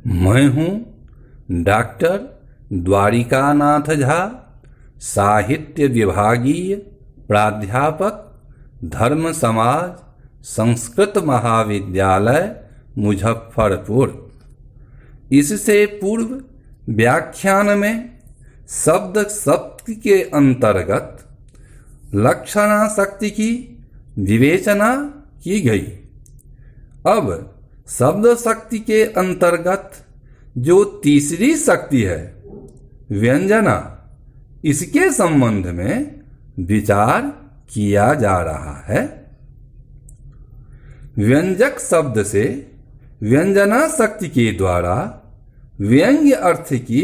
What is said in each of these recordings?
मैं हूँ डॉक्टर द्वारिकानाथ झा, साहित्य विभागीय प्राध्यापक, धर्म समाज संस्कृत महाविद्यालय मुजफ्फरपुर। इससे पूर्व व्याख्यान में शब्द शक्ति के अंतर्गत लक्षणाशक्ति की विवेचना की गई। अब शब्द शक्ति के अंतर्गत जो तीसरी शक्ति है व्यंजना, इसके संबंध में विचार किया जा रहा है। व्यंजक शब्द से व्यंजना शक्ति के द्वारा व्यंग्य अर्थ की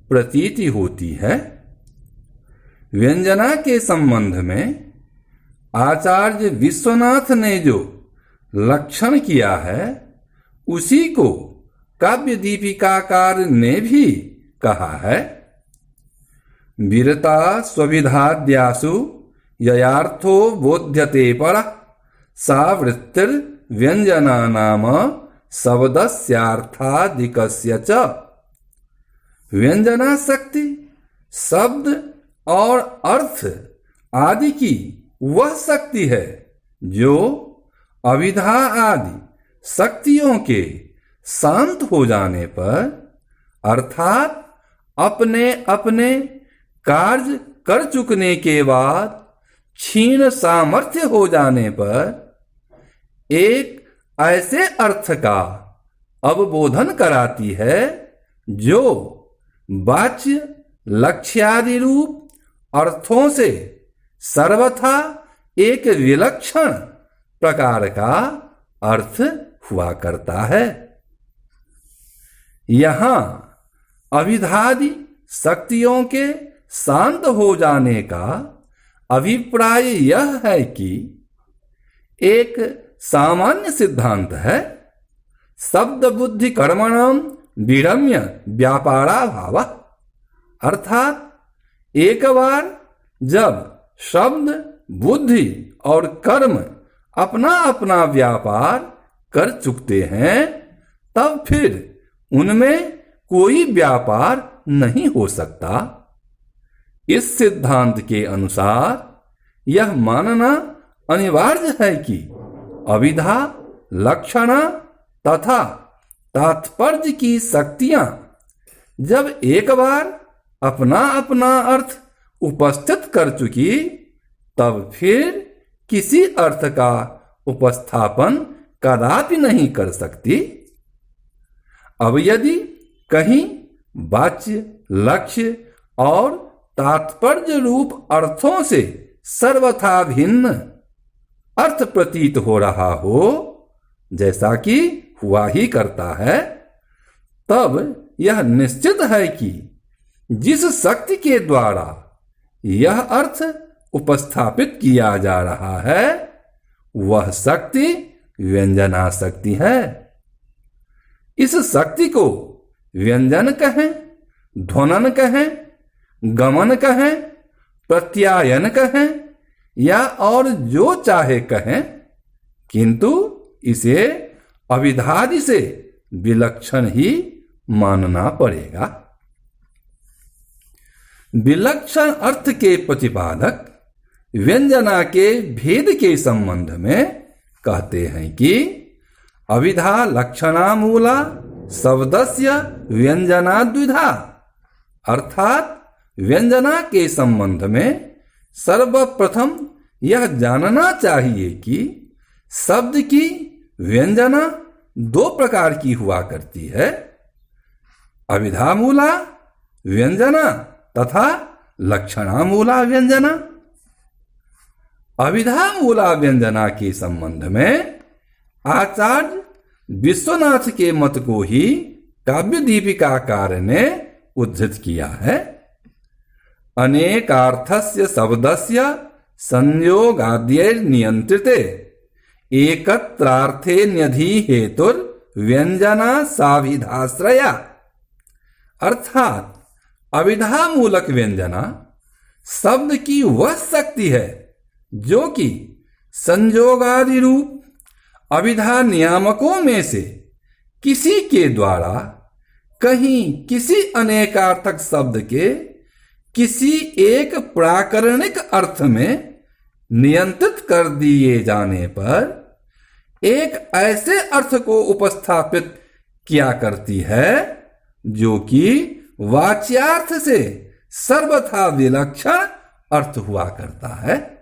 प्रतीति होती है। व्यंजना के संबंध में आचार्य विश्वनाथ ने जो लक्षण किया है उसी को काव्य दीपिकाकार ने भी कहा है। वीरता स्वविधाद्यासु ययार्थो बोध्यते पर सा वृत्तिर व्यंजना नाम शब्दस्यार्थादिकस्य च। व्यंजना शक्ति शब्द और अर्थ आदि की वह शक्ति है जो अविधा आदि शक्तियों के शांत हो जाने पर अर्थात अपने अपने कार्य कर चुकने के बाद क्षीण सामर्थ्य हो जाने पर एक ऐसे अर्थ का अवबोधन कराती है जो वाच्य लक्ष्यादि रूप अर्थों से सर्वथा एक विलक्षण प्रकार का अर्थ हुआ करता है। यहाँ अविधादि शक्तियों के शांत हो जाने का अभिप्राय यह है कि एक सामान्य सिद्धांत है, शब्द बुद्धि कर्मणाम विरम्य व्यापारा भाव। अर्थात एक बार जब शब्द बुद्धि और कर्म अपना अपना व्यापार कर चुकते हैं तब फिर उनमें कोई व्यापार नहीं हो सकता। इस सिद्धांत के अनुसार यह मानना अनिवार्य है कि अविधा, लक्षणा तथा तात्पर्य की शक्तियां जब एक बार अपना अपना अर्थ उपस्थित कर चुकी तब फिर किसी अर्थ का उपस्थापन कदापि नहीं कर सकती। अब यदि कहीं वाच्य, लक्ष्य और तात्पर्य रूप अर्थों से सर्वथा भिन्न अर्थ प्रतीत हो रहा हो, जैसा कि हुआ ही करता है, तब यह निश्चित है कि जिस शक्ति के द्वारा यह अर्थ उपस्थापित किया जा रहा है वह शक्ति व्यंजना शक्ति है। इस शक्ति को व्यंजन कहें, ध्वनन कहें, गमन कहें, प्रत्यायन कहें या और जो चाहे कहें, किंतु इसे अविधादि से विलक्षण ही मानना पड़ेगा। विलक्षण अर्थ के प्रतिपादक व्यंजना के भेद के संबंध में कहते हैं कि अविधा लक्षणा मूला शब्दस्य व्यंजना द्विधा। अर्थात व्यंजना के संबंध में सर्वप्रथम यह जानना चाहिए कि शब्द की व्यंजना दो प्रकार की हुआ करती है, अविधा मूला व्यंजना तथा लक्षणा मूला व्यंजना। अविधा मूला व्यंजना के संबंध में आचार्य विश्वनाथ के मत को ही काव्य दीपिकाकार ने उद्धृत किया है। अनेकार्थस्य शब्दस्य संयोगाद्यैर् नियंत्रिते एकत्रार्थे न्यधि हेतुर व्यंजना साविधाश्रया। अर्थात अविधा मूलक व्यंजना शब्द की वह शक्ति है जो कि संयोगादि रूप अविधा नियामकों में से किसी के द्वारा कहीं किसी अनेकार्थक शब्द के किसी एक प्राकरणिक अर्थ में नियंत्रित कर दिए जाने पर एक ऐसे अर्थ को उपस्थापित किया करती है जो कि वाच्यार्थ से सर्वथा विलक्षण अर्थ हुआ करता है।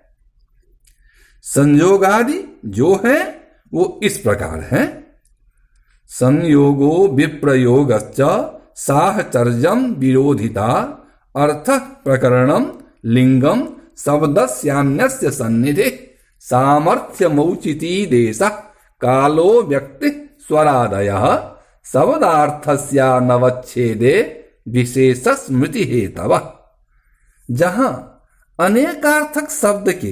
संयोग आदि जो है वो इस प्रकार है। संयोगो विप्रयोगश्च साहचर्यम विरोधिता अर्थ प्रकरणम लिंगम शब्दस्यान्यस्य सन्निधि सामर्थ्यमौचिती देश कालो व्यक्ति स्वरादयः शब्दार्थस्यानवच्छेदे विशेष स्मृति हेतव। जहां अनेकार्थक शब्द के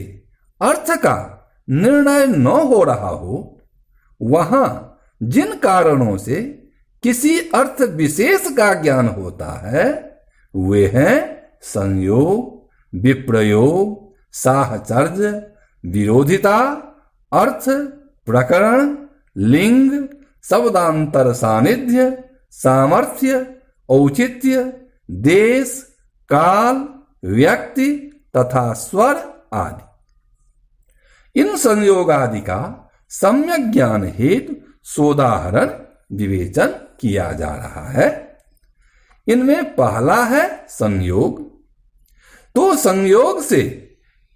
अर्थ का निर्णय न हो रहा हो, वहां जिन कारणों से किसी अर्थ विशेष का ज्ञान होता है वे हैं संयोग, विप्रयोग, साहचर्य, विरोधिता, अर्थ, प्रकरण, लिंग, शब्दांतर सानिध्य, सामर्थ्य, औचित्य, देश, काल, व्यक्ति तथा स्वर आदि। इन संयोग आदि का सम्यक ज्ञान हेतु सोदाहरण विवेचन किया जा रहा है। इनमें पहला है संयोग। तो संयोग से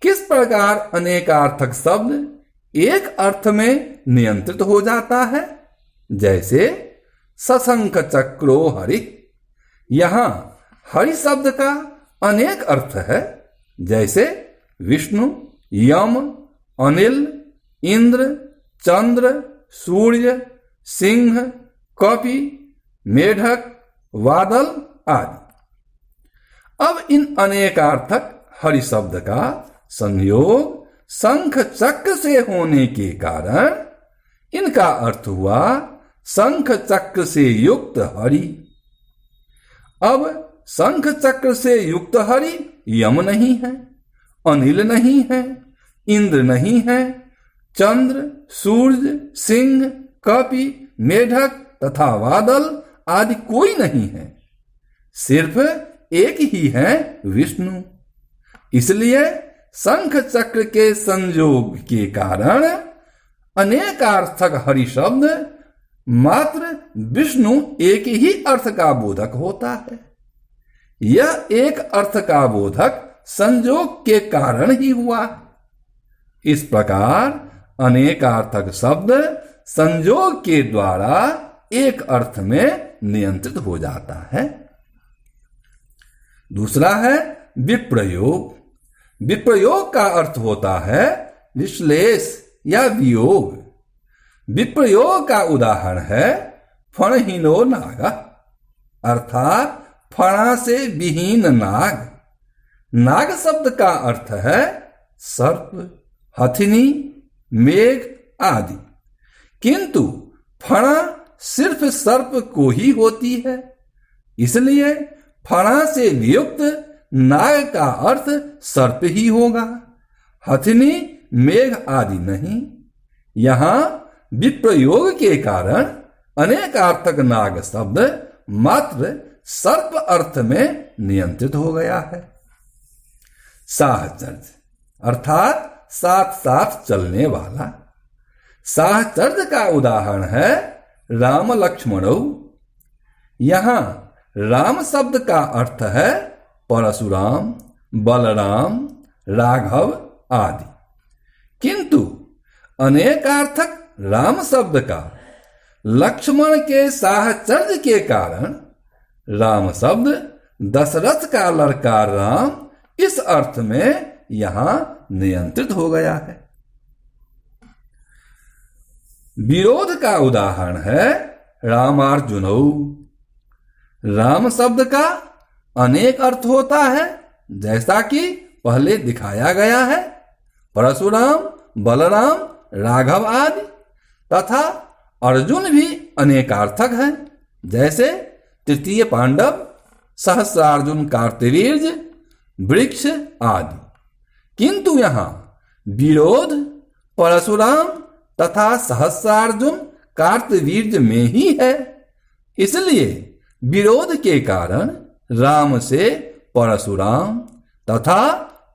किस प्रकार अनेकार्थक शब्द एक अर्थ में नियंत्रित हो जाता है। जैसे सशंख चक्रो हरि, यहां हरि शब्द का अनेक अर्थ है। जैसे विष्णु, यम, अनिल, इंद्र, चंद्र, सूर्य, सिंह, कपि, मेढक, बादल आदि। अब इन अनेकार्थक हरि शब्द का संयोग शंख चक्र से होने के कारण इनका अर्थ हुआ शंख चक्र से युक्त हरि। अब शंख चक्र से युक्त हरि यम नहीं है, अनिल नहीं है, इंद्र नहीं है, चंद्र, सूर्य, सिंह, कपि, मेढक तथा बादल आदि कोई नहीं है। सिर्फ एक ही है विष्णु। इसलिए शंख चक्र के संयोग के कारण अनेकार्थक हरि शब्द मात्र विष्णु एक ही अर्थ का बोधक होता है। यह एक अर्थ का बोधक संयोग के कारण ही हुआ। इस प्रकार अनेकार्थक शब्द संयोग के द्वारा एक अर्थ में नियंत्रित हो जाता है। दूसरा है विप्रयोग। विप्रयोग का अर्थ होता है विश्लेष या वियोग। विप्रयोग का उदाहरण है फणहीनो नाग, अर्थात फणा से विहीन नाग। नाग शब्द का अर्थ है सर्प, हथिनी, मेघ आदि, किंतु फणा सिर्फ सर्प को ही होती है। इसलिए फणा से वियुक्त नाग का अर्थ सर्प ही होगा, हथिनी, मेघ आदि नहीं। यहां विप्रयोग के कारण अनेकार्थक नाग शब्द मात्र सर्प अर्थ में नियंत्रित हो गया है। साहचर्य अर्थात साथ साथ चलने वाला। साहचर्य का उदाहरण है राम लक्ष्मणौ। यहां राम शब्द का अर्थ है परशुराम, बलराम, राघव आदि, किंतु अनेकार्थक राम शब्द का लक्ष्मण के साहचर्य के कारण राम शब्द दशरथ का लड़का राम इस अर्थ में यहां नियंत्रित हो गया है। विरोध का उदाहरण है रामार्जुनौ। राम शब्द का अनेक अर्थ होता है, जैसा कि पहले दिखाया गया है। परशुराम, बलराम, राघव आदि तथा अर्जुन भी अनेकार्थक है, जैसे तृतीय पांडव, सहस्रार्जुन, कार्तवीर्य, वृक्ष आदि। किंतु यहां विरोध परशुराम तथा सहस्रार्जुन कार्तवीर्य में ही है। इसलिए विरोध के कारण राम से परशुराम तथा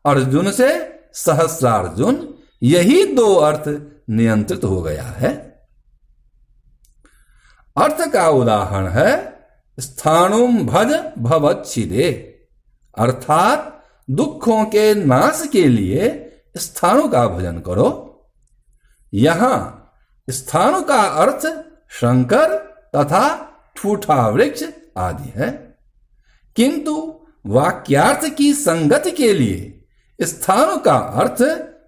अर्जुन से सहस्रार्जुन, यही दो अर्थ नियंत्रित हो गया है। अर्थ का उदाहरण है स्थाणुम भज भवच्छिदे, अर्थात दुखों के नाश के लिए स्थाणु का भजन करो। यहां स्थाणु का अर्थ शंकर तथा ठूठा वृक्ष आदि है, किंतु वाक्यार्थ की संगति के लिए स्थाणु का अर्थ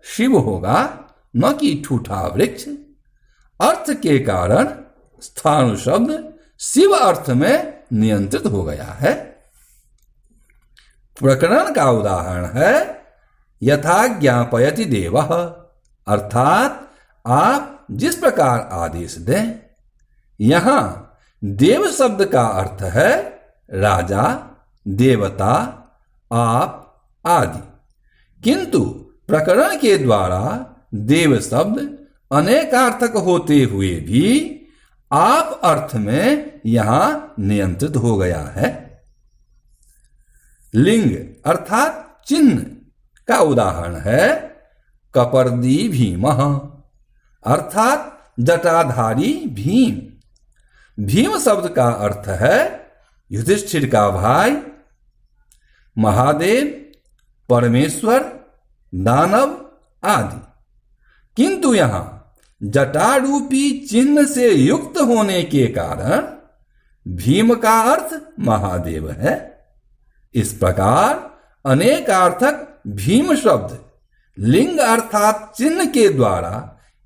शिव होगा, न कि ठूठा वृक्ष। अर्थ के कारण स्थाणु शब्द शिव अर्थ में नियंत्रित हो गया है। प्रकरण का उदाहरण है यथा ज्ञापयति देवः, अर्थात आप जिस प्रकार आदेश दें। यहां देव शब्द का अर्थ है राजा, देवता, आप आदि, किंतु प्रकरण के द्वारा देव शब्द अनेकार्थक होते हुए भी आप अर्थ में यहां नियंत्रित हो गया है। लिंग अर्थात चिन्ह का उदाहरण है कपर्दी भीमः, अर्थात जटाधारी भीम। भीम शब्द का अर्थ है युधिष्ठिर का भाई, महादेव, परमेश्वर, दानव आदि, किंतु यहां जटारूपी चिन्ह से युक्त होने के कारण भीम का अर्थ महादेव है। इस प्रकार अनेकार्थक भीम शब्द लिंग अर्थात चिन्ह के द्वारा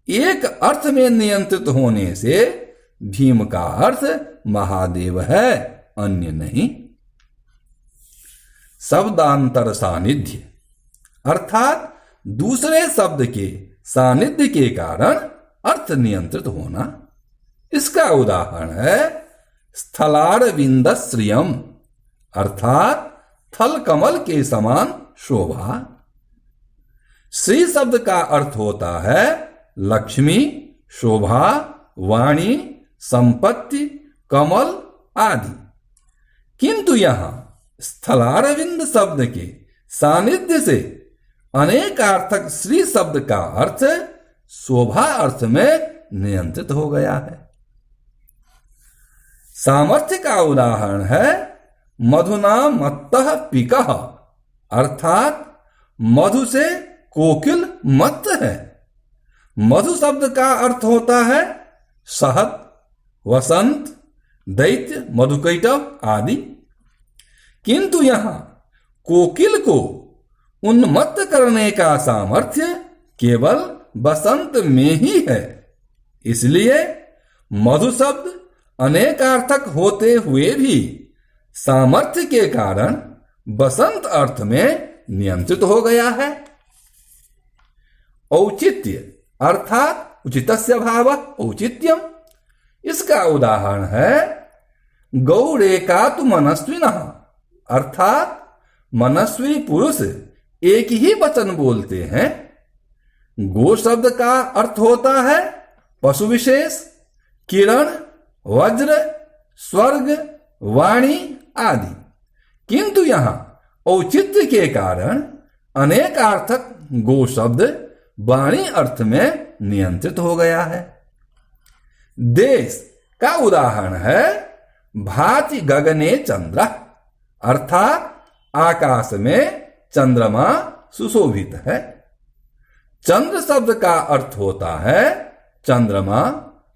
एक अर्थ में नियंत्रित होने से भीम का अर्थ महादेव है, अन्य नहीं। शब्दांतर सानिध्य अर्थात दूसरे शब्द के सानिध्य के कारण अर्थ नियंत्रित होना। इसका उदाहरण है स्थलारविंदश्रियम, अर्थात थल कमल के समान शोभा। श्री शब्द का अर्थ होता है लक्ष्मी, शोभा, वाणी, संपत्ति, कमल आदि, किंतु यहां स्थलारविंद शब्द के सानिध्य से अनेकार्थक श्री शब्द का अर्थ शोभा अर्थ में नियंत्रित हो गया है। सामर्थ्य का उदाहरण है मधुना मत्तः पिकः, अर्थात मधु से कोकिल मत्त है। मधु शब्द का अर्थ होता है शहद, वसंत, दैत्य, मधुकैटभ आदि, किंतु यहां कोकिल को उन्मत्त करने का सामर्थ्य केवल बसंत में ही है। इसलिए मधु शब्द अनेकार्थक होते हुए भी सामर्थ्य के कारण बसंत अर्थ में नियंत्रित हो गया है। औचित्य अर्थात उचितस्य भावः औचित्यम, इसका उदाहरण है गौरेकातु मनस्विनः, अर्थात मनस्वी पुरुष एक ही वचन बोलते हैं। गो शब्द का अर्थ होता है पशु विशेष, किरण, वज्र, स्वर्ग, वाणी आदि, किंतु यहां औचित्य के कारण अनेकार्थक गो शब्द वाणी अर्थ में नियंत्रित हो गया है। देश का उदाहरण है भाति गगने चंद्र, अर्थात आकाश में चंद्रमा सुशोभित है। चंद्र शब्द का अर्थ होता है चंद्रमा,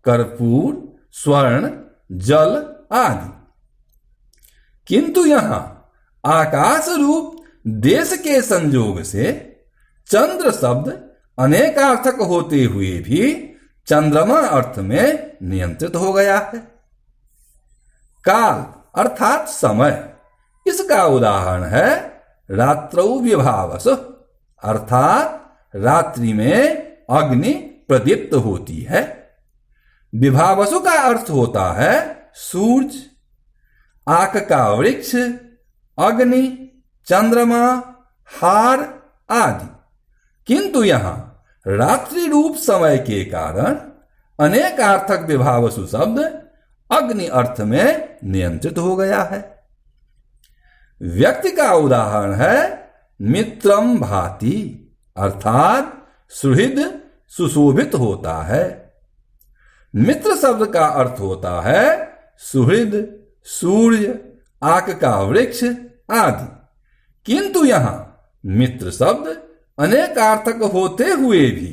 कर्पूर, स्वर्ण, जल आदि, किंतु यहां आकाश रूप देश के संयोग से चंद्र शब्द अनेकार्थक होते हुए भी चंद्रमा अर्थ में नियंत्रित हो गया है। काल अर्थात समय, इसका उदाहरण है रात्रौ विभावस, अर्थात रात्रि में अग्नि प्रदीप्त होती है। विभावसु का अर्थ होता है सूर्य, आक का वृक्ष, अग्नि, चंद्रमा, हार आदि, किंतु यहां रात्रि रूप समय के कारण अनेकार्थक विभावसु शब्द अग्नि अर्थ में नियंत्रित हो गया है। व्यक्ति का उदाहरण है मित्रम भाति, अर्थात सुहृद सुशोभित होता है। मित्र शब्द का अर्थ होता है सुहृद, सूर्य, आक का वृक्ष आदि, किंतु यहां मित्र शब्द अनेकार्थक होते हुए भी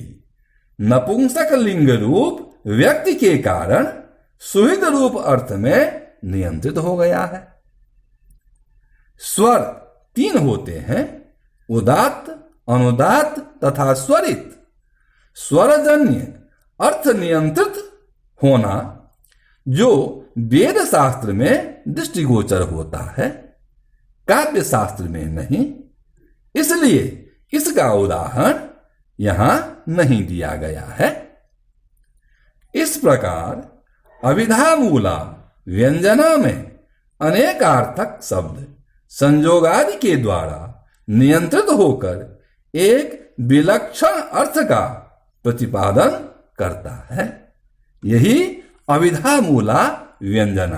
नपुंसक लिंग रूप व्यक्ति के कारण सुहृद रूप अर्थ में नियंत्रित हो गया है। स्वर 3 होते हैं, उदात्त, अनुदात्त तथा स्वरित। स्वरजन्य अर्थ नियंत्रित होना जो वेद शास्त्र में दृष्टिगोचर होता है, काव्य शास्त्र में नहीं, इसलिए इसका उदाहरण यहां नहीं दिया गया है। इस प्रकार अभिधामूला व्यंजना में अनेकार्थक शब्द संजोगादि के द्वारा नियंत्रित होकर एक विलक्षण अर्थ का प्रतिपादन करता है। यही अभिधामूला व्यंजना